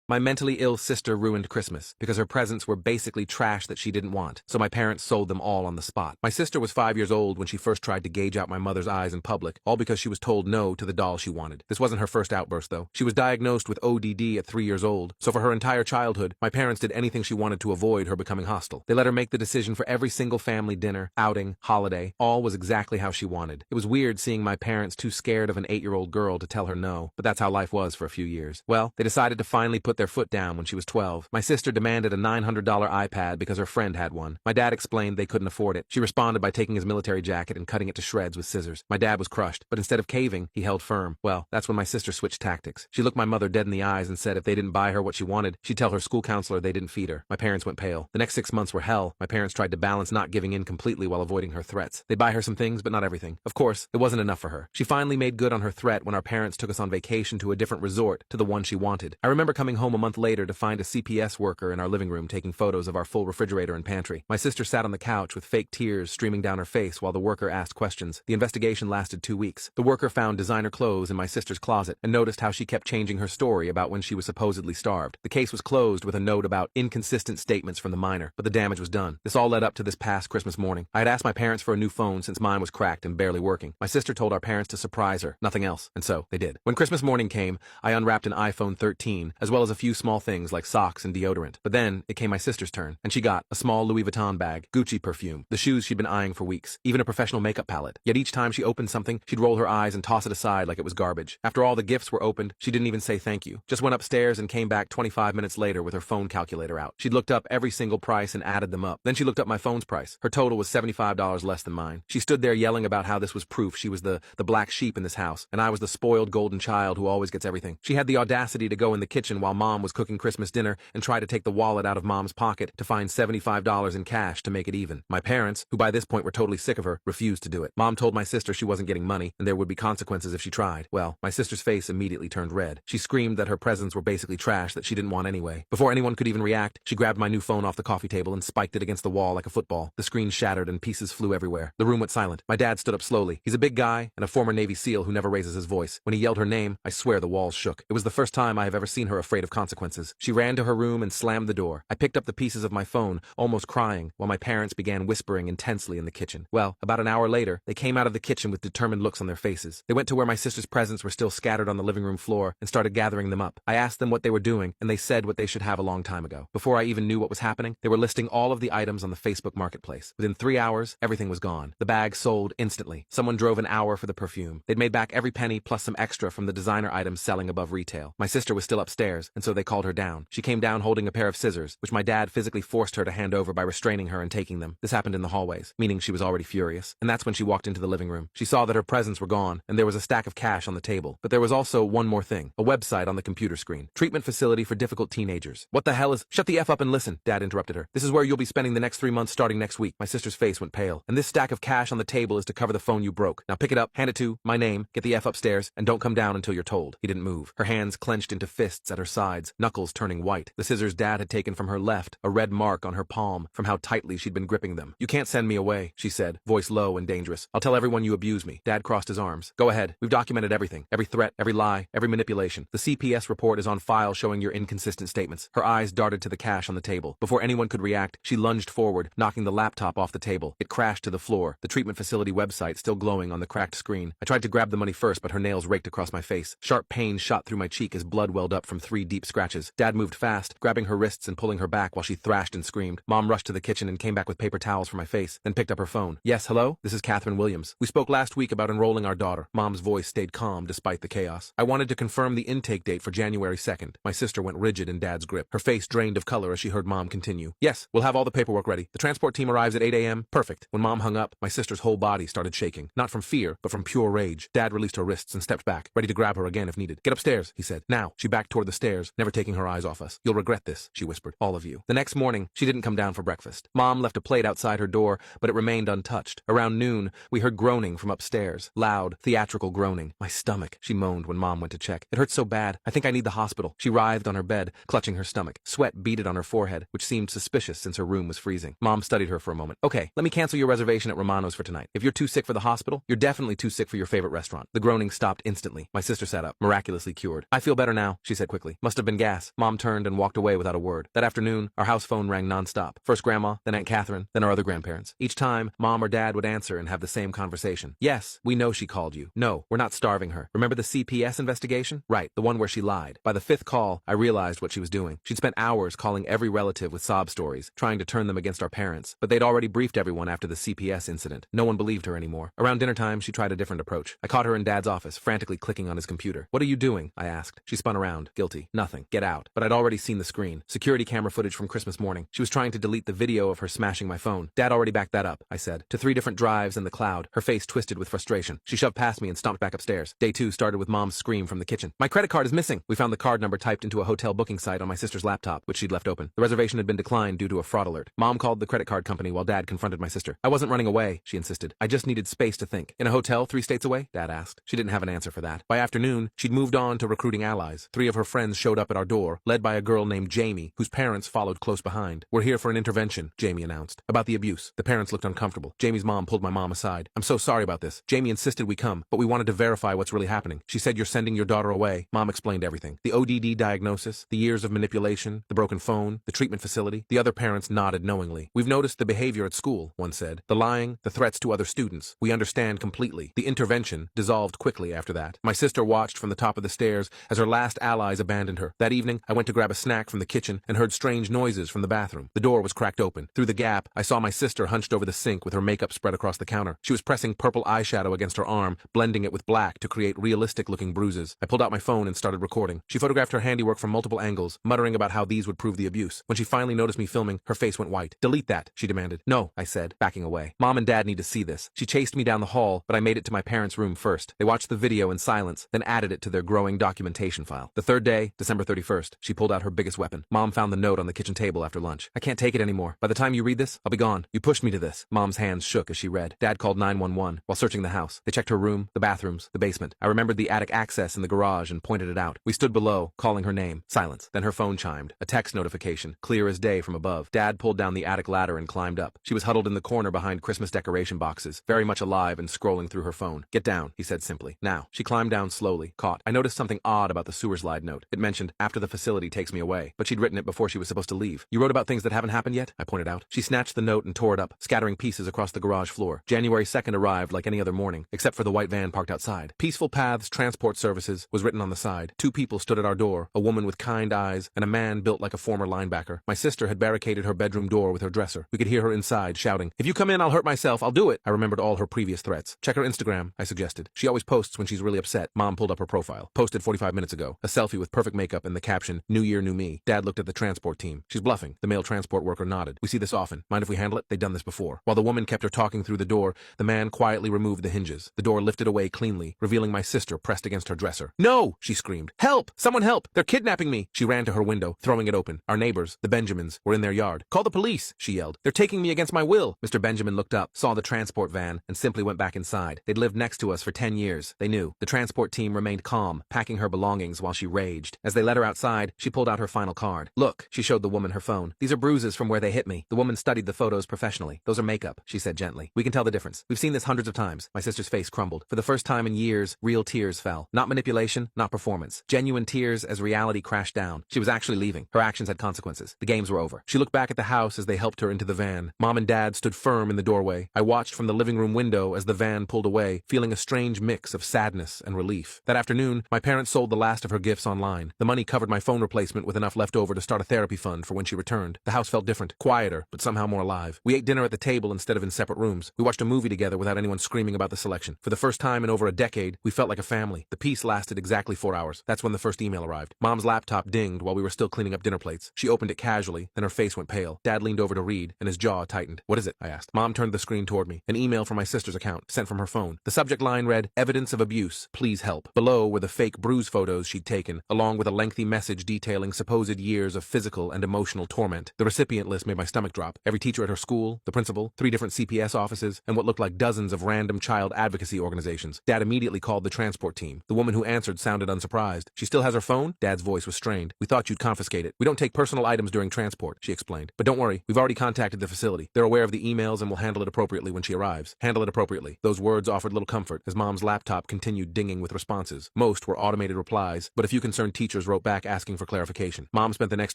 My mentally ill sister ruined Christmas because her presents were basically trash that she didn't want, so my parents sold them all on the spot. My sister was 5 years old when she first tried to gauge out my mother's eyes in public, all because she was told no to the doll she wanted. This wasn't her first outburst, though. She was diagnosed with ODD at 3 years old, so for her entire childhood, my parents did anything she wanted to avoid her becoming hostile. They let her make the decision for every single family dinner, outing, holiday. All was exactly how she wanted. It was weird seeing my parents too scared of an 8-year-old girl to tell her no, but that's how life was for a few years. Well, they decided to finally put their foot down when she was 12. My sister demanded a $900 iPad because her friend had one. My dad explained they couldn't afford it. She responded by taking his military jacket and cutting it to shreds with scissors. My dad was crushed, but instead of caving, he held firm. Well, that's when my sister switched tactics. She looked my mother dead in the eyes and said if they didn't buy her what she wanted, she'd tell her school counselor they didn't feed her. My parents went pale. The next 6 months were hell. My parents tried to balance not giving in completely while avoiding her threats. They'd buy her some things, but not everything. Of course, it wasn't enough for her. She finally made good on her threat when our parents took us on vacation to a different resort to the one she wanted. I remember coming home a month later to find a CPS worker in our living room taking photos of our full refrigerator and pantry. My sister sat on the couch with fake tears streaming down her face while the worker asked questions. The investigation lasted 2 weeks. The worker found designer clothes in my sister's closet and noticed how she kept changing her story about when she was supposedly starved. The case was closed with a note about inconsistent statements from the minor, but the damage was done. This all led up to this past Christmas morning. I had asked my parents for a new phone since mine was cracked and barely working. My sister told our parents to surprise her, nothing else, and so they did. When Christmas morning came, I unwrapped an iPhone 13, as well as a few small things like socks and deodorant. But then it came my sister's turn, and she got a small Louis Vuitton bag, Gucci perfume, the shoes she'd been eyeing for weeks, even a professional makeup palette. Yet each time she opened something, she'd roll her eyes and toss it aside like it was garbage. After all the gifts were opened, she didn't even say thank you. Just went upstairs and came back 25 minutes later with her phone calculator out. She'd looked up every single price and added them up. Then she looked up my phone's price. Her total was $75 less than mine. She stood there yelling about how this was proof she was the black sheep in this house, and I was the spoiled golden child who always gets everything. She had the audacity to go in the kitchen while Mom was cooking Christmas dinner and try to take the wallet out of Mom's pocket to find $75 in cash to make it even. My parents, who by this point were totally sick of her, refused to do it. Mom told my sister she wasn't getting money and there would be consequences if she tried. Well, my sister's face immediately turned red. She screamed that her presents were basically trash that she didn't want anyway. Before anyone could even react, she grabbed my new phone off the coffee table and spiked it against the wall like a football. The screen shattered and pieces flew everywhere. The room went silent. My dad stood up slowly. He's a big guy and a former Navy SEAL who never raises his voice. When he yelled her name, I swear the walls shook. It was the first time I have ever seen her afraid of consequences. She ran to her room and slammed the door. I picked up the pieces of my phone, almost crying, while my parents began whispering intensely in the kitchen. Well, about an hour later, they came out of the kitchen with determined looks on their faces. They went to where my sister's presents were still scattered on the living room floor and started gathering them up. I asked them what they were doing, and they said what they should have a long time ago. Before I even knew what was happening, they were listing all of the items on the Facebook Marketplace. Within 3 hours, everything was gone. The bag sold instantly. Someone drove an hour for the perfume. They'd made back every penny plus some extra from the designer items selling above retail. My sister was still upstairs, and so they called her down. She came down holding a pair of scissors, which my dad physically forced her to hand over by restraining her and taking them. This happened in the hallways, meaning she was already furious. And that's when she walked into the living room. She saw that her presents were gone, and there was a stack of cash on the table. But there was also one more thing, a website on the computer screen. Treatment facility for difficult teenagers. What the hell is— Shut the F up and listen, Dad interrupted her. This is where you'll be spending the next 3 months starting next week. My sister's face went pale. And this stack of cash on the table is to cover the phone you broke. Now pick it up, hand it to my name, get the F upstairs, and don't come down until you're told. He didn't move. Her hands clenched into fists at her sides, knuckles turning white. The scissors Dad had taken from her left, a red mark on her palm from how tightly she'd been gripping them. You can't send me away, she said, voice low and dangerous. I'll tell everyone you abuse me. Dad crossed his arms. Go ahead. We've documented everything. Every threat, every lie, every manipulation. The CPS report is on file showing your inconsistent statements. Her eyes darted to the cash on the table. Before anyone could react, she lunged forward, knocking the laptop off the table. It crashed to the floor, the treatment facility website still glowing on the cracked screen. I tried to grab the money first, but her nails raked across my face. Sharp pain shot through my cheek as blood welled up from 3 deep scratches. Dad moved fast, grabbing her wrists and pulling her back while she thrashed and screamed. Mom rushed to the kitchen and came back with paper towels for my face, then picked up her phone. Yes, hello? This is Catherine Williams. We spoke last week about enrolling our daughter. Mom's voice stayed calm despite the chaos. I wanted to confirm the intake date for January 2nd. My sister went rigid in Dad's grip. Her face drained of color as she heard Mom continue. Yes, we'll have all the paperwork ready. The transport team arrives at 8 a.m. Perfect. When Mom hung up, my sister's whole body started shaking. Not from fear, but from pure rage. Dad released her wrists and stepped back, ready to grab her again if needed. Get upstairs, he said. Now. She backed toward the stairs, never taking her eyes off us. You'll regret this, she whispered. All of you. The next morning, she didn't come down for breakfast. Mom left a plate outside her door, but it remained untouched. Around noon, we heard groaning from upstairs. Loud, theatrical groaning. My stomach, she moaned when Mom went to check. It hurts so bad. I think I need the hospital. She writhed on her bed, clutching her stomach. Sweat beaded on her forehead, which seemed suspicious since her room was freezing. Mom studied her for a moment. Okay, let me cancel your reservation at Romano's for tonight. If you're too sick for the hospital, you're definitely too sick for your favorite restaurant. The groaning stopped instantly. My sister sat up, miraculously cured. I feel better now, she said quickly. Must Must have been gas. Mom turned and walked away without a word. That afternoon, our house phone rang nonstop. First Grandma, then Aunt Catherine, then our other grandparents. Each time, Mom or Dad would answer and have the same conversation. Yes, we know she called you. No, we're not starving her. Remember the CPS investigation? Right, the one where she lied. By the fifth call, I realized what she was doing. She'd spent hours calling every relative with sob stories, trying to turn them against our parents. But they'd already briefed everyone after the CPS incident. No one believed her anymore. Around dinner time, she tried a different approach. I caught her in Dad's office, frantically clicking on his computer. What are you doing? I asked. She spun around. Guilty. Nothing. Get out. But I'd already seen the screen. Security camera footage from Christmas morning. She was trying to delete the video of her smashing my phone. Dad already backed that up, I said. To 3 different drives in the cloud, her face twisted with frustration. She shoved past me and stomped back upstairs. Day 2 started with Mom's scream from the kitchen. My credit card is missing. We found the card number typed into a hotel booking site on my sister's laptop, which she'd left open. The reservation had been declined due to a fraud alert. Mom called the credit card company while Dad confronted my sister. I wasn't running away, she insisted. I just needed space to think. In a hotel 3 states away? Dad asked. She didn't have an answer for that. By afternoon, she'd moved on to recruiting allies. 3 of her friends showed up at our door, led by a girl named Jamie, whose parents followed close behind. We're here for an intervention, Jamie announced. About the abuse. The parents looked uncomfortable. Jamie's mom pulled my mom aside. I'm so sorry about this. Jamie insisted we come, but we wanted to verify what's really happening. She said you're sending your daughter away. Mom explained everything. The ODD diagnosis, the years of manipulation, the broken phone, the treatment facility. The other parents nodded knowingly. We've noticed the behavior at school, one said. The lying, the threats to other students. We understand completely. The intervention dissolved quickly after that. My sister watched from the top of the stairs as her last allies abandoned her. That evening, I went to grab a snack from the kitchen and heard strange noises from the bathroom. The door was cracked open. Through the gap, I saw my sister hunched over the sink with her makeup spread across the counter. She was pressing purple eyeshadow against her arm, blending it with black to create realistic-looking bruises. I pulled out my phone and started recording. She photographed her handiwork from multiple angles, muttering about how these would prove the abuse. When she finally noticed me filming, her face went white. Delete that, she demanded. No, I said, backing away. Mom and Dad need to see this. She chased me down the hall, but I made it to my parents' room first. They watched the video in silence, then added it to their growing documentation file. The third day, December 31st, she pulled out her biggest weapon. Mom found the note on the kitchen table after lunch. I can't take it anymore. By the time you read this, I'll be gone. You pushed me to this. Mom's hands shook as she read. Dad called 911 while searching the house. They checked her room, the bathrooms, the basement. I remembered the attic access in the garage and pointed it out. We stood below, calling her name. Silence. Then her phone chimed. A text notification, clear as day from above. Dad pulled down the attic ladder and climbed up. She was huddled in the corner behind Christmas decoration boxes, very much alive and scrolling through her phone. Get down, he said simply. Now. She climbed down slowly, caught. I noticed something odd about the sewer slide note. It mentioned, after the facility takes me away, but she'd written it before she was supposed to leave. You wrote about things that haven't happened yet? I pointed out. She snatched the note and tore it up, scattering pieces across the garage floor. January 2nd arrived like any other morning, except for the white van parked outside. Peaceful Paths Transport Services was written on the side. 2 people stood at our door, a woman with kind eyes and a man built like a former linebacker. My sister had barricaded her bedroom door with her dresser. We could hear her inside shouting, "If you come in, I'll hurt myself. I'll do it." I remembered all her previous threats. Check her Instagram, I suggested. She always posts when she's really upset. Mom pulled up her profile. Posted 45 minutes ago. A selfie with perfect makeup and the caption, "New Year, New Me." Dad looked at the transport team. She's bluffing. The male transport worker nodded. We see this often. Mind if we handle it? They'd done this before. While the woman kept her talking through the door, the man quietly removed the hinges. The door lifted away cleanly, revealing my sister pressed against her dresser. "No!" she screamed. "Help! Someone help! They're kidnapping me!" She ran to her window, throwing it open. Our neighbors, the Benjamins, were in their yard. "Call the police!" she yelled. "They're taking me against my will!" Mr. Benjamin looked up, saw the transport van, and simply went back inside. They'd lived next to us for 10 years. They knew. The transport team remained calm, packing her belongings while she raged. As they let her outside, she pulled out her final card. "Look," she showed the woman her phone. "These are bruises from where they hit me." The woman studied the photos professionally. "Those are makeup," she said gently. "We can tell the difference. We've seen this hundreds of times." My sister's face crumbled. For the first time in years, real tears fell. Not manipulation, not performance. Genuine tears as reality crashed down. She was actually leaving. Her actions had consequences. The games were over. She looked back at the house as they helped her into the van. Mom and Dad stood firm in the doorway. I watched from the living room window as the van pulled away, feeling a strange mix of sadness and relief. That afternoon, my parents sold the last of her gifts online. The money covered my phone replacement with enough left over to start a therapy fund for when she returned. The house felt different, quieter, but somehow more alive. We ate dinner at the table instead of in separate rooms. We watched a movie together without anyone screaming about the selection. For the first time in over a decade, we felt like a family. The peace lasted exactly 4 hours. That's when the first email arrived. Mom's laptop dinged while we were still cleaning up dinner plates. She opened it casually, then her face went pale. Dad leaned over to read, and his jaw tightened. "What is it?" I asked. Mom turned the screen toward me. An email from my sister's account, sent from her phone. The subject line read, "Evidence of abuse. Please help." Below were the fake bruise photos she'd taken, along with a lengthy message detailing supposed years of physical and emotional torment. The recipient list made my stomach drop. Every teacher at her school, the principal, 3 different CPS offices, and what looked like dozens of random child advocacy organizations. Dad immediately called the transport team. The woman who answered sounded unsurprised. "She still has her phone?" Dad's voice was strained. "We thought you'd confiscate it. We don't take personal items during transport," she explained. "But don't worry, we've already contacted the facility. They're aware of the emails and will handle it appropriately when she arrives." Handle it appropriately. Those words offered little comfort as Mom's laptop continued dinging with responses. Most were automated replies, but a few concerned teachers members wrote back asking for clarification. Mom spent the next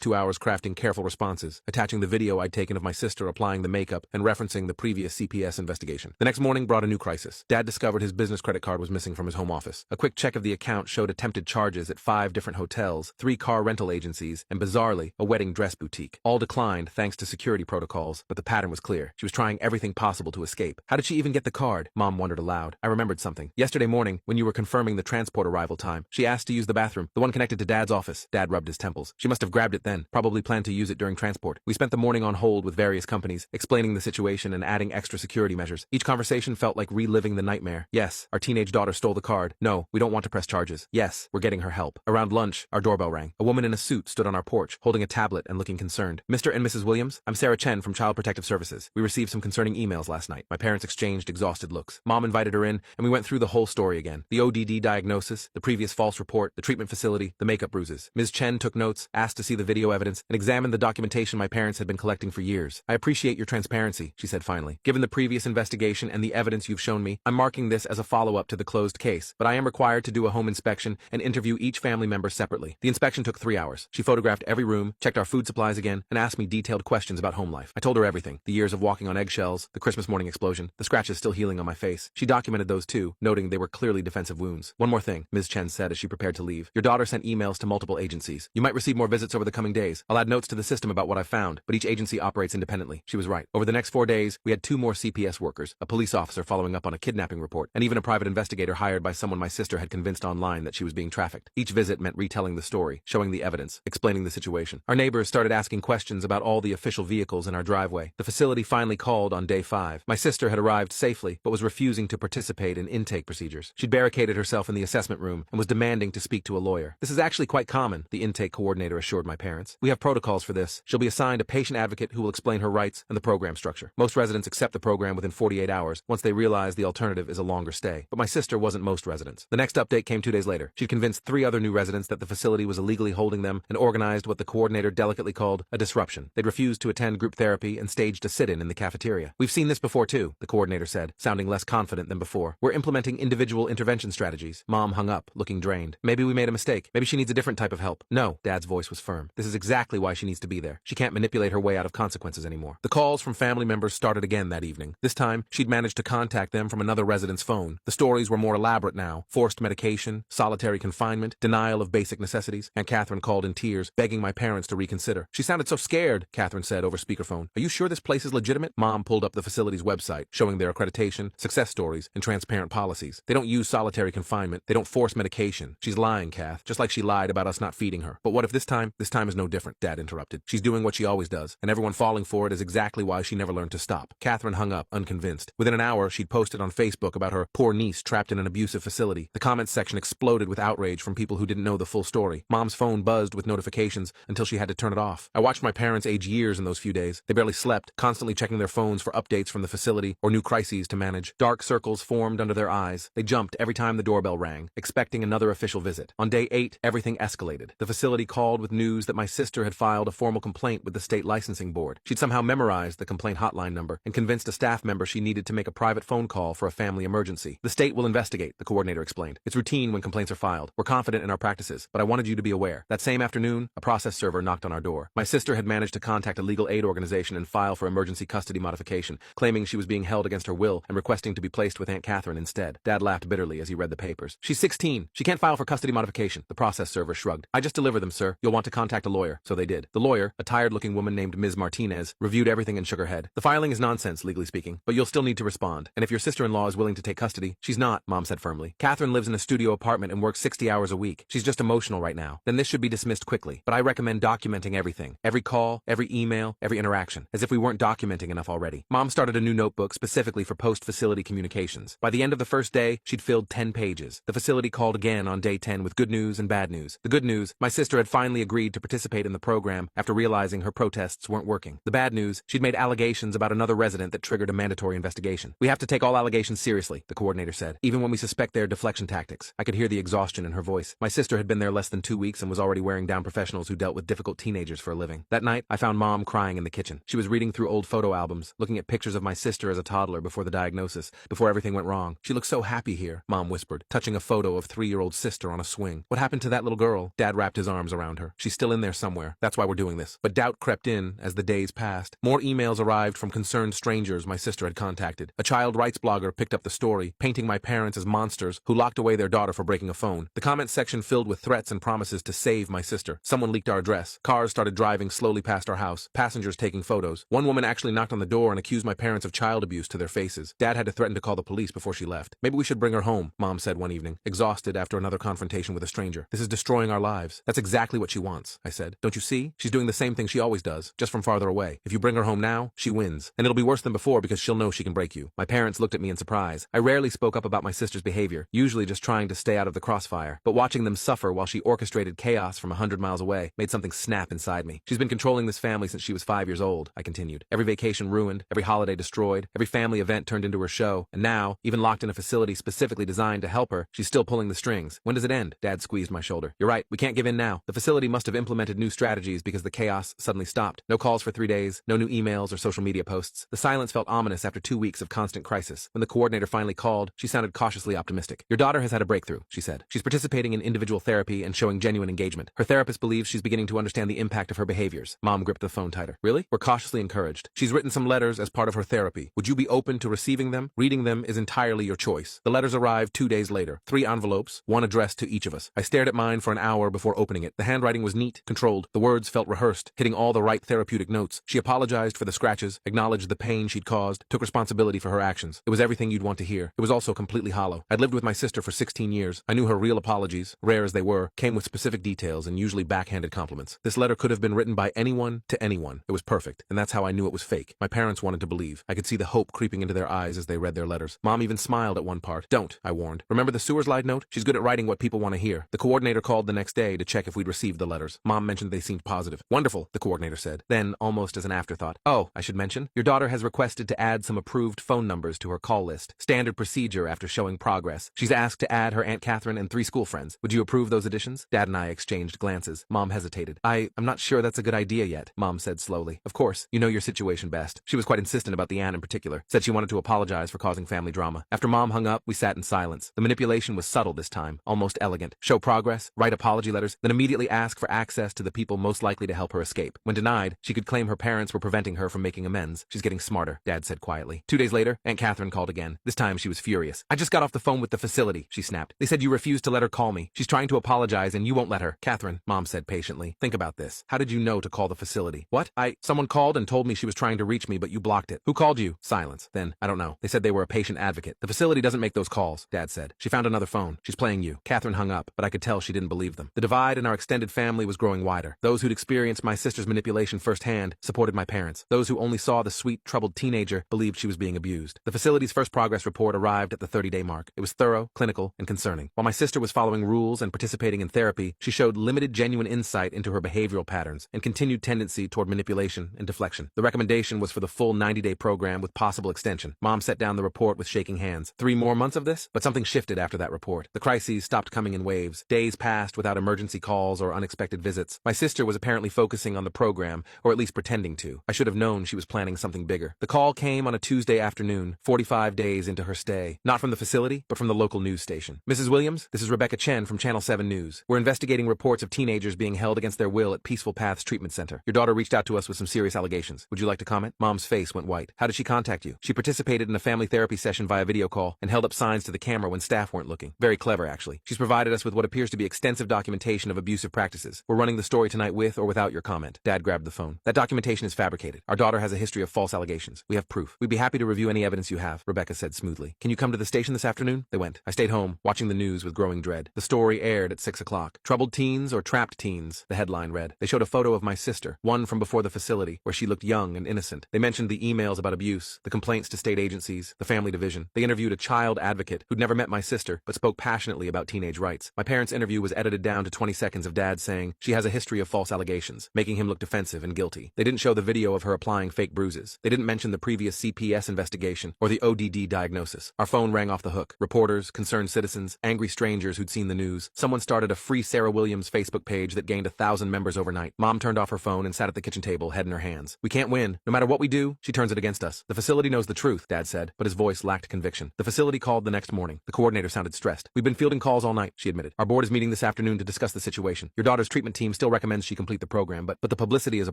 2 hours crafting careful responses, attaching the video I'd taken of my sister applying the makeup and referencing the previous CPS investigation. The next morning brought a new crisis. Dad discovered his business credit card was missing from his home office. A quick check of the account showed attempted charges at 5 different hotels, 3 car rental agencies, and bizarrely, a wedding dress boutique. All declined thanks to security protocols, but the pattern was clear. She was trying everything possible to escape. How did she even get the card? Mom wondered aloud. I remembered something. Yesterday morning, when you were confirming the transport arrival time, she asked to use the bathroom, the one connected to Dad's office. Dad rubbed his temples. She must have grabbed it then, probably planned to use it during transport. We spent the morning on hold with various companies, explaining the situation and adding extra security measures. Each conversation felt like reliving the nightmare. Yes, our teenage daughter stole the card. No, we don't want to press charges. Yes, we're getting her help. Around lunch, our doorbell rang. A woman in a suit stood on our porch, holding a tablet and looking concerned. Mr. and Mrs. Williams, I'm Sarah Chen from Child Protective Services. We received some concerning emails last night. My parents exchanged exhausted looks. Mom invited her in, and we went through the whole story again. The ODD diagnosis, the previous false report, the treatment facility, the makeup bruises. Ms. Chen took notes, asked to see the video evidence, and examined the documentation my parents had been collecting for years. I appreciate your transparency, she said finally. Given the previous investigation and the evidence you've shown me, I'm marking this as a follow-up to the closed case, but I am required to do a home inspection and interview each family member separately. The inspection took 3 hours. She photographed every room, checked our food supplies again, and asked me detailed questions about home life. I told her everything. The years of walking on eggshells, the Christmas morning explosion, the scratches still healing on my face. She documented those too, noting they were clearly defensive wounds. One more thing, Ms. Chen said as she prepared to leave. Your daughter sent emails to multiple agencies. You might receive more visits over the coming days. I'll add notes to the system about what I found, but each agency operates independently. She was right. Over the next 4 days, we had 2 more CPS workers, a police officer following up on a kidnapping report, and even a private investigator hired by someone my sister had convinced online that she was being trafficked. Each visit meant retelling the story, showing the evidence, explaining the situation. Our neighbors started asking questions about all the official vehicles in our driveway. The facility finally called on day 5. My sister had arrived safely, but was refusing to participate in intake procedures. She'd barricaded herself in the assessment room and was demanding to speak to a lawyer. This is actually quite common, the intake coordinator assured my parents. We have protocols for this. She'll be assigned a patient advocate who will explain her rights and the program structure. Most residents accept the program within 48 hours once they realize the alternative is a longer stay. But my sister wasn't most residents. The next update came 2 days later. She'd convinced 3 other new residents that the facility was illegally holding them and organized what the coordinator delicately called a disruption. They'd refused to attend group therapy and staged a sit-in in the cafeteria. We've seen this before too, the coordinator said, sounding less confident than before. We're implementing individual intervention strategies. Mom hung up, looking drained. Maybe we made a mistake. Maybe she needs a different type of help. No, Dad's voice was firm. This is exactly why she needs to be there. She can't manipulate her way out of consequences anymore. The calls from family members started again that evening. This time, she'd managed to contact them from another resident's phone. The stories were more elaborate now. Forced medication, solitary confinement, denial of basic necessities. Aunt Catherine called in tears, begging my parents to reconsider. She sounded so scared, Catherine said over speakerphone. Are you sure this place is legitimate? Mom pulled up the facility's website, showing their accreditation, success stories, and transparent policies. They don't use solitary confinement. They don't force medication. She's lying, Kath, just like she lied about us not feeding her. But what if this time is no different, Dad interrupted. She's doing what she always does, and everyone falling for it is exactly why she never learned to stop. Catherine hung up, unconvinced. Within an hour, she'd posted on Facebook about her poor niece trapped in an abusive facility. The comments section exploded with outrage from people who didn't know the full story. Mom's phone buzzed with notifications until she had to turn it off. I watched my parents age years in those few days. They barely slept, constantly checking their phones for updates from the facility or new crises to manage. Dark circles formed under their eyes. They jumped every time the doorbell rang, expecting another official visit. On day 8, everything escalated. The facility called with news that my sister had filed a formal complaint with the state licensing board. She'd somehow memorized the complaint hotline number and convinced a staff member she needed to make a private phone call for a family emergency. The state will investigate, the coordinator explained. It's routine when complaints are filed. We're confident in our practices, but I wanted you to be aware. That same afternoon, a process server knocked on our door. My sister had managed to contact a legal aid organization and file for emergency custody modification, claiming she was being held against her will and requesting to be placed with Aunt Catherine instead. Dad laughed bitterly as he read the papers. She's 16. She can't file for custody modification. The process server shrugged. I just deliver them, sir. You'll want to contact a lawyer. So they did. The lawyer, a tired-looking woman named Ms. Martinez, reviewed everything and shook her head. The filing is nonsense, legally speaking, but you'll still need to respond. And if your sister-in-law is willing to take custody, she's not, Mom said firmly. Catherine lives in a studio apartment and works 60 hours a week. She's just emotional right now. Then this should be dismissed quickly. But I recommend documenting everything. Every call, every email, every interaction. As if we weren't documenting enough already. Mom started a new notebook specifically for post-facility communications. By the end of the first day, she'd filled 10 pages. The facility called again on day 10 with good news and bad news. The good news, my sister had finally agreed to participate in the program after realizing her protests weren't working. The bad news, she'd made allegations about another resident that triggered a mandatory investigation. We have to take all allegations seriously, the coordinator said, even when we suspect they're deflection tactics. I could hear the exhaustion in her voice. My sister had been there less than 2 weeks and was already wearing down professionals who dealt with difficult teenagers for a living. That night, I found Mom crying in the kitchen. She was reading through old photo albums, looking at pictures of my sister as a toddler before the diagnosis, before everything went wrong. She looked so happy here, Mom whispered, touching a photo of 3-year-old sister on a swing. What happened to that little girl. Dad wrapped his arms around her. She's still in there somewhere. That's why we're doing this. But doubt crept in as the days passed. More emails arrived from concerned strangers my sister had contacted. A child rights blogger picked up the story, painting my parents as monsters who locked away their daughter for breaking a phone. The comment section filled with threats and promises to save my sister. Someone leaked our address. Cars started driving slowly past our house. Passengers taking photos. One woman actually knocked on the door and accused my parents of child abuse to their faces. Dad had to threaten to call the police before she left. Maybe we should bring her home, Mom said one evening, exhausted after another confrontation with a stranger. This is destroying our lives. That's exactly what she wants, I said. Don't you see? She's doing the same thing she always does, just from farther away. If you bring her home now, she wins. And it'll be worse than before because she'll know she can break you. My parents looked at me in surprise. I rarely spoke up about my sister's behavior, usually just trying to stay out of the crossfire. But watching them suffer while she orchestrated chaos from 100 miles away made something snap inside me. She's been controlling this family since she was 5 years old, I continued. Every vacation ruined, every holiday destroyed, every family event turned into her show, and now, even locked in a facility specifically designed to help her, she's still pulling the strings. When does it end? Dad squeezed my shoulder. You're right, we can't give in now. The facility must have implemented new strategies because the chaos suddenly stopped. No calls for 3 days, no new emails or social media posts. The silence felt ominous after 2 weeks of constant crisis. When the coordinator finally called, she sounded cautiously optimistic. Your daughter has had a breakthrough, she said. She's participating in individual therapy and showing genuine engagement. Her therapist believes she's beginning to understand the impact of her behaviors. Mom gripped the phone tighter. Really? We're cautiously encouraged. She's written some letters as part of her therapy. Would you be open to receiving them? Reading them is entirely your choice. The letters arrived 2 days later. 3 envelopes, one addressed to each of us. I stared at mine for an hour before opening it. The handwriting was neat, controlled. The words felt rehearsed, hitting all the right therapeutic notes. She apologized for the scratches, acknowledged the pain she'd caused, took responsibility for her actions. It was everything you'd want to hear. It was also completely hollow. I'd lived with my sister for 16 years. I knew her real apologies, rare as they were, came with specific details and usually backhanded compliments. This letter could have been written by anyone to anyone. It was perfect, and that's how I knew it was fake. My parents wanted to believe. I could see the hope creeping into their eyes as they read their letters. Mom even smiled at one part. Don't, I warned. Remember the sewer slide note? She's good at writing what people want to hear. The coordinator called the next day to check if we'd received the letters. Mom mentioned they seemed positive. Wonderful, the coordinator said. Then, almost as an afterthought, oh, I should mention, your daughter has requested to add some approved phone numbers to her call list. Standard procedure after showing progress. She's asked to add her Aunt Catherine and 3 school friends. Would you approve those additions? Dad and I exchanged glances. Mom hesitated. I'm not sure that's a good idea yet, Mom said slowly. Of course, you know your situation best. She was quite insistent about the Ann in particular. Said she wanted to apologize for causing family drama. After Mom hung up, we sat in silence. The manipulation was subtle this time, almost elegant. Show progress, write apology letters, then immediately ask for access to the people most likely to help her escape. When denied, she could claim her parents were preventing her from making amends. She's getting smarter, Dad said quietly. 2 days later, Aunt Catherine called again. This time she was furious. I just got off the phone with the facility, she snapped. They said you refused to let her call me. She's trying to apologize and you won't let her. Catherine, Mom said patiently. Think about this. How did you know to call the facility? What? Someone called and told me she was trying to reach me, but you blocked it. Who called you? Silence. Then, I don't know. They said they were a patient advocate. The facility doesn't make those calls, Dad said. She found another phone. She's playing you. Catherine hung up, but I could tell she didn't believe them. The divide in our extended family was growing wider. Those who'd experienced my sister's manipulation firsthand supported my parents. Those who only saw the sweet, troubled teenager believed she was being abused. The facility's first progress report arrived at the 30-day mark. It was thorough, clinical, and concerning. While my sister was following rules and participating in therapy, she showed limited genuine insight into her behavioral patterns and continued tendency toward manipulation and deflection. The recommendation was for the full 90-day program with possible extension. Mom set down the report with shaking hands. 3 more months of this? But something shifted after that report. The crises stopped coming in waves. Days passed without emergency calls or unexpected visits. My sister was apparently focusing on the program, or at least pretending to. I should have known she was planning something bigger. The call came on a Tuesday afternoon, 45 days into her stay. Not from the facility, but from the local news station. Mrs. Williams, this is Rebecca Chen from Channel 7 News. We're investigating reports of teenagers being held against their will at Peaceful Paths Treatment Center. Your daughter reached out to us with some serious allegations. Would you like to comment? Mom's face went white. How did she contact you? She participated in a family therapy session via video call and held up signs to the camera when staff weren't looking. Very clever, actually. She's provided us with what appears to be extensive documentation of abusive practices. We're running the story tonight with or without your comment. Dad grabbed the phone. That documentation is fabricated. Our daughter has a history of false allegations. We have proof. We'd be happy to review any evidence you have, Rebecca said smoothly. Can you come to the station this afternoon? They went. I stayed home, watching the news with growing dread. The story aired at 6 o'clock. Troubled teens or trapped teens, the headline read. They showed a photo of my sister, one from before the facility, where she looked young and innocent. They mentioned the emails about abuse, the complaints to state agencies, the family division. They interviewed a child advocate who'd never met my sister, but spoke passionately about teenage rights. My parents' interview was edited down to 20 seconds of Dad saying she has a history of false allegations, making him look defensive and guilty. They didn't show the video of her applying fake bruises. They didn't mention the previous CPS investigation or the ODD diagnosis. Our phone rang off the hook. Reporters, concerned citizens, angry strangers who'd seen the news. Someone started a free Sarah Williams Facebook page that gained 1,000 members overnight. Mom turned off her phone and sat at the kitchen table, head in her hands. We can't win. No matter what we do, she turns it against us. The facility knows the truth, Dad said, but his voice lacked conviction. The facility called the next morning. The coordinator sounded stressed. We've been fielding calls all night, she admitted. Our board is meeting this afternoon to discuss the situation. Your daughter's treatment team still recommends she complete the program, but the publicity is a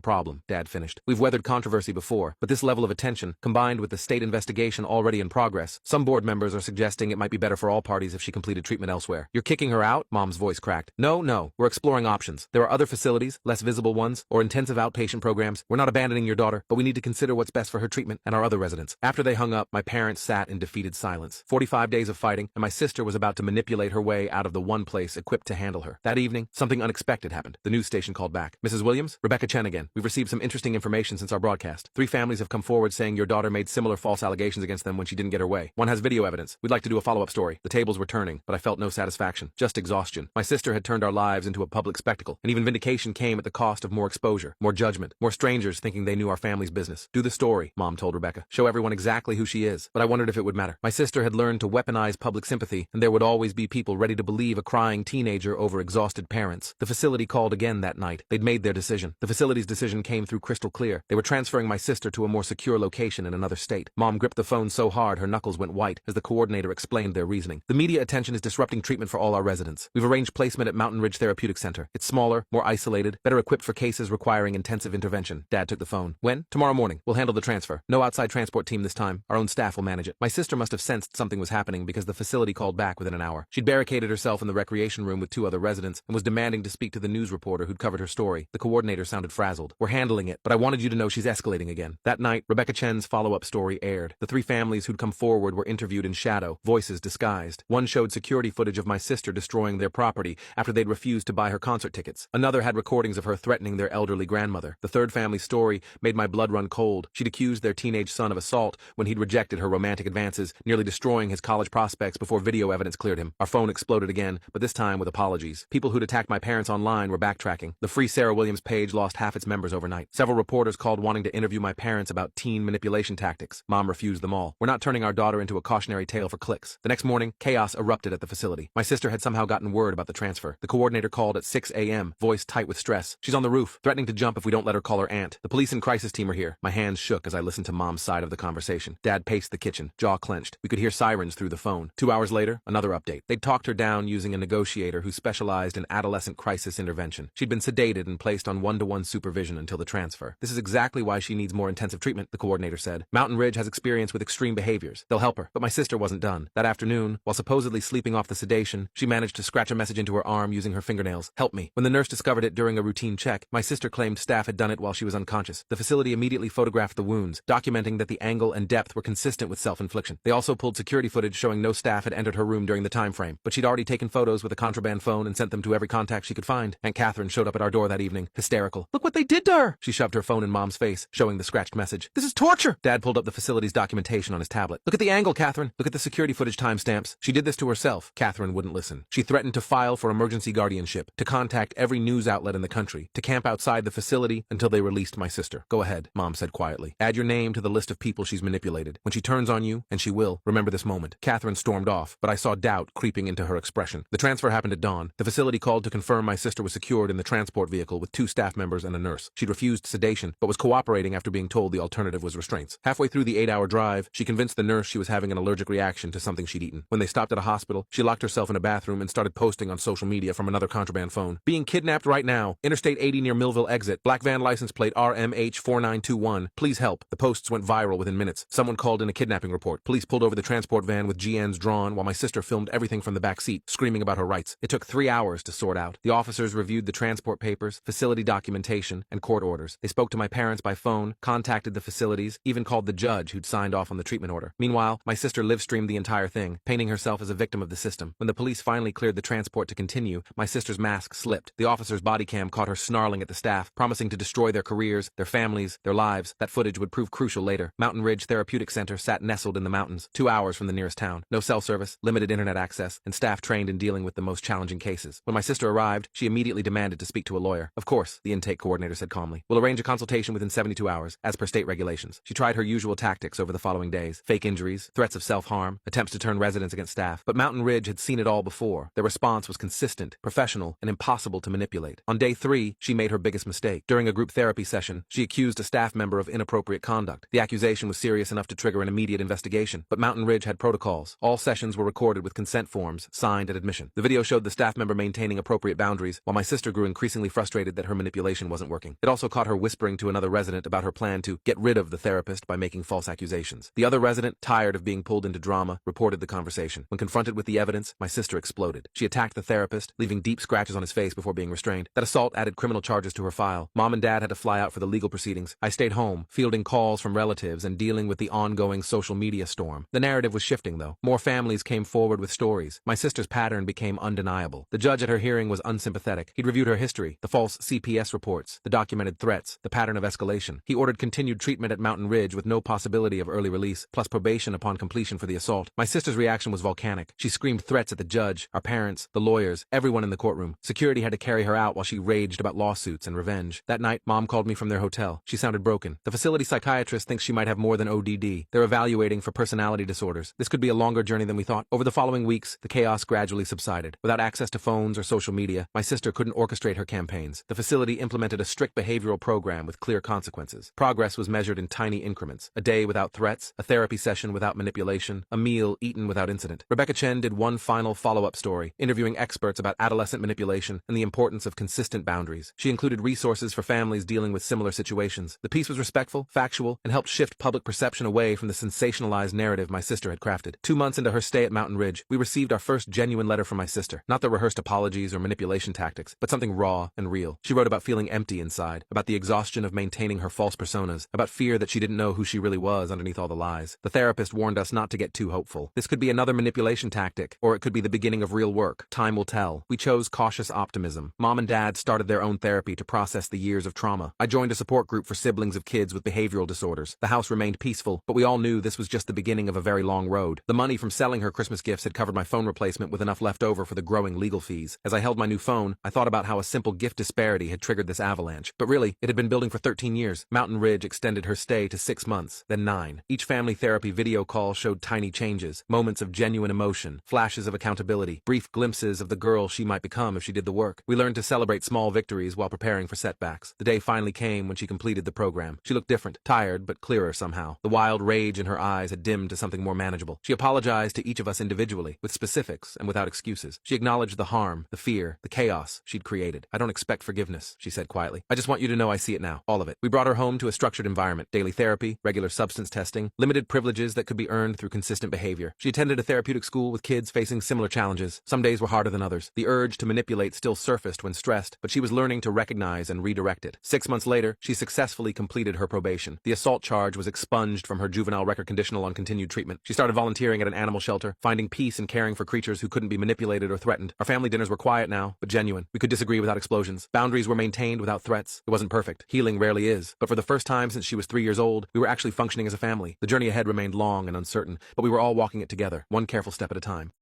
problem, Dad finished. We've weathered controversy before, but this level of attention, combined with the state investigation already in progress, some board members are suggesting it might be better for all parties if she completed treatment elsewhere. You're kicking her out? Mom's voice cracked. No, we're exploring options. There are other facilities, less visible ones, or intensive outpatient programs. We're not abandoning your daughter, but we need to consider what's best for her treatment and our other residents. After they hung up, my parents sat in defeated silence. 45 days of fighting, and my sister was about to manipulate her way out of the one place equipped to handle her. That evening, something unexpected happened. The news station called back. Mrs. Williams? Rebecca Chen again. We've received some interesting information since our broadcast. 3 families have come forward saying your daughter made similar false allegations against them when she didn't get her way. One has video evidence. We'd like to do a follow-up story. The tables were turning, but I felt no satisfaction, just exhaustion. My sister had turned our lives into a public spectacle, and even vindication came at the cost of more exposure, more judgment, more strangers thinking they knew our family's business. Do the story, Mom told Rebecca. Show everyone exactly who she is. But I wondered if it would matter. My sister had learned to weaponize public sympathy, and there would always be people ready to believe a crying teenager over exhausted parents. The facility called again that night. They'd made their decision. The facility's decision came through crystal clear. They were transferring my sister to a more secure location in another state. Mom gripped the phone so hard her knuckles went white as the coordinator explained their reasoning. The media attention is disrupting treatment for all our residents. We've arranged placement at Mountain Ridge Therapeutic Center. It's smaller, more isolated, better equipped for cases requiring intensive intervention. Dad took the phone. When? Tomorrow morning. We'll handle the transfer. No outside transport team this time. Our own staff will manage it. My sister must have sensed something was happening because the facility called back within an hour. She'd barricaded herself in the recreation room with 2 other residents and was demanding to speak to the news reporter who'd covered her story. The coordinator sounded frazzled. We're handling it, but I wanted you to know she's escalating again. That night, Rebecca Chen's follow-up story aired. The 3 families who'd come forward were interviewed in shadow, voices disguised. One showed security footage of my sister destroying their property after they'd refused to buy her concert tickets. Another had recordings of her threatening their elderly grandmother. The 3rd family's story made my blood run cold. She'd accused their teenage son of assault when he'd rejected her romantic advances, nearly destroying his college prospects before video evidence cleared him. Our phone exploded again, but this time with apologies. People who'd attacked my parents online were backtracking. The Free Sarah Williams page lost half its members overnight. Several reporters called wanting to interview my parents about teen manipulation tactics. Mom refused them all. We're not turning our daughter into a cautionary tale for clicks. The next morning, chaos erupted at the facility. My sister had somehow gotten word about the transfer. The coordinator called at 6 a.m., voice tight with stress. She's on the roof, threatening to jump if we don't let her call her aunt. The police and crisis team are here. My hands shook as I listened to Mom's side of the conversation. Dad paced the kitchen, jaw clenched. We could hear sirens through the phone. 2 hours later, another update. They'd talked her down using a negotiator who specialized in adolescent crisis intervention. She'd been sedated and placed on one-to-one supervision until the transfer. This is exactly why she needs more intensive treatment, the coordinator said. Mountain Ridge has experience with extreme behaviors. They'll help her. But my sister wasn't done. That afternoon, while supposedly sleeping off the sedation, she managed to scratch a message into her arm using her fingernails. Help me. When the nurse discovered it during a routine check, my sister claimed staff had done it while she was unconscious. The facility immediately photographed the wounds, documenting that the angle and depth were consistent with self-infliction. They also pulled security footage showing no staff had entered her room during the time frame, but she'd already taken photos with a contraband phone and sent them to every contact she could find. Aunt Catherine showed up at our door that evening, hysterical. Look what they did to her! She shoved her phone in Mom's face, showing the scratched message. This is torture! Dad pulled up the facility's documentation on his tablet. Look at the angle, Catherine. Look at the security footage timestamps. She did this to herself. Catherine wouldn't listen. She threatened to file for emergency guardianship, to contact every news outlet in the country, to camp outside the facility until they released my sister. Go ahead, Mom said quietly. Add your name to the list of people she's manipulated. When she turns on you, and she will, remember this moment. Catherine stormed off, but I saw doubt creeping into her expression. The transfer happened at dawn. The facility called to confirm my sister was secured in the transport vehicle with 2 staff members and a nurse. She'd refused sedation, but was cooperating after being told the alternative was restraints. Halfway through the 8-hour drive, she convinced the nurse she was having an allergic reaction to something she'd eaten. When they stopped at a hospital, she locked herself in a bathroom and started posting on social media from another contraband phone. Being kidnapped right now. Interstate 80 near Millville exit. Black van license plate RMH4921. Please help. The posts went viral within minutes. Someone called in a kidnapping report. Police pulled over the transport van with GNs drawn while my sister filmed everything from the back seat, screaming about her rights. It took 3 hours to sort out. The officers reviewed the transport papers, facility documentation, and court orders. They spoke to my parents by phone, contacted the facilities, even called the judge who'd signed off on the treatment order. Meanwhile, my sister live-streamed the entire thing, painting herself as a victim of the system. When the police finally cleared the transport to continue, my sister's mask slipped. The officer's body cam caught her snarling at the staff, promising to destroy their careers, their families, their lives. That footage would prove crucial later. Mountain Ridge Therapeutic Center sat nestled in the mountains, 2 hours from the nearest town. No cell service, limited internet access, and staff trained in dealing with the most challenging cases. When my sister arrived, she immediately demanded to speak to a lawyer. Of course, the intake coordinator said calmly. We'll arrange a consultation within 72 hours, as per state regulations. She tried her usual tactics over the following days. Fake injuries, threats of self-harm, attempts to turn residents against staff. But Mountain Ridge had seen it all before. Their response was consistent, professional, and impossible to manipulate. On day 3, she made her biggest mistake. During a group therapy session, she accused a staff member of inappropriate conduct. The accusation was serious enough to trigger an immediate investigation, but Mountain Ridge had protocols. All sessions were recorded with consent forms, signed at admission. The video showed the staff member maintaining appropriate boundaries, while my sister grew increasingly frustrated that her manipulation wasn't working. It also caught her whispering to another resident about her plan to get rid of the therapist by making false accusations. The other resident, tired of being pulled into drama, reported the conversation. When confronted with the evidence, my sister exploded. She attacked the therapist, leaving deep scratches on his face before being restrained. That assault added criminal charges to her file. Mom and Dad had to fly out for the legal proceedings. I stayed home, fielding calls from relatives and dealing with the ongoing social media storm. The narrative was shifting, though. More families came forward with stories. My sister's pattern became undeniable. The judge at her hearing was unsympathetic. He'd reviewed her history, the false CPS reports, the documented threats, the pattern of escalation. He ordered continued treatment at Mountain Ridge with no possibility of early release, plus probation upon completion for the assault. My sister's reaction was volcanic. She screamed threats at the judge, our parents, the lawyers, everyone in the courtroom. Security had to carry her out while she raged about lawsuits and revenge. That night, Mom called me from their hotel. She sounded broken. The facility psychiatrist thinks she might have more than ODD. They're evaluating for personality disorders. This could be a longer journey than we thought. Over the following weeks, the chaos gradually subsided. Without access to phones or social media, my sister couldn't orchestrate her campaigns. The facility implemented a strict behavioral program with clear consequences. Progress was measured in tiny increments. A day without threats, a therapy session without manipulation, a meal eaten without incident. Rebecca Chen did one final follow-up story, interviewing experts about adolescent manipulation and the importance of consistent boundaries. She included resources for families dealing with similar situations. The piece was respectful, factual, and helped shift public perception away from the sensationalized narrative my sister had crafted. 2 months into her stay at Mountain Ridge, we received our first genuine letter from my sister. Not the rehearsed apologies or manipulation tactics, but something raw and real. She wrote about feeling empty inside, about the exhaustion of maintaining her false personas, about fear that she didn't know who she really was underneath all the lies. The therapist warned us not to get too hopeful. This could be another manipulation tactic, or it could be the beginning of real work. Time will tell. We chose cautious optimism. Mom and Dad started their own therapy to process the years of trauma. I joined a support group for siblings of kids with behavioral disorders. The house remained peaceful, but we all knew this was just the beginning of a very long road. The money from selling her Christmas gifts had covered my phone replacement with enough left over for the growing legal fees. As I held my new phone, I thought about how a simple gift disparity had triggered this avalanche. But really, it had been building for 13 years. Mountain Ridge extended her stay to 6 months, then 9. Each family therapy video call showed tiny changes, moments of genuine emotion, flashes of accountability, brief glimpses of the girl she might become if she did the work. We learned to celebrate small victories while preparing for setbacks. The day finally came when she completed the program. She looked different, tired, but clearer somehow. The wild rage in her eyes had dimmed to something more manageable. She apologized to each of us individually, with specifics and without excuses. She acknowledged the harm, the fear, the chaos she'd created. "I don't expect forgiveness," she said quietly. "I just want you to know I see it now, all of it." We brought her home to a structured environment, daily therapy, regular substance testing, limited privileges that could be earned through consistent behavior. She attended a therapeutic school with kids facing similar challenges. Some days were harder than others. The urge to manipulate still surfaced when stressed, but she was learning to recognize and redirect it. 6 months later, she successfully completed her probation. The assault charge was expunged from her juvenile record conditional on continued treatment. She started volunteering at an animal shelter, finding peace in caring for creatures who couldn't be manipulated or threatened. Our family dinners were quiet now, but genuine. We could disagree without explosions. Boundaries were maintained without threats. It wasn't perfect. Healing rarely is. But for the first time since she was 3 years old, we were actually functioning as a family. The journey ahead remained long and uncertain, but we were all walking it together, one careful step at a time.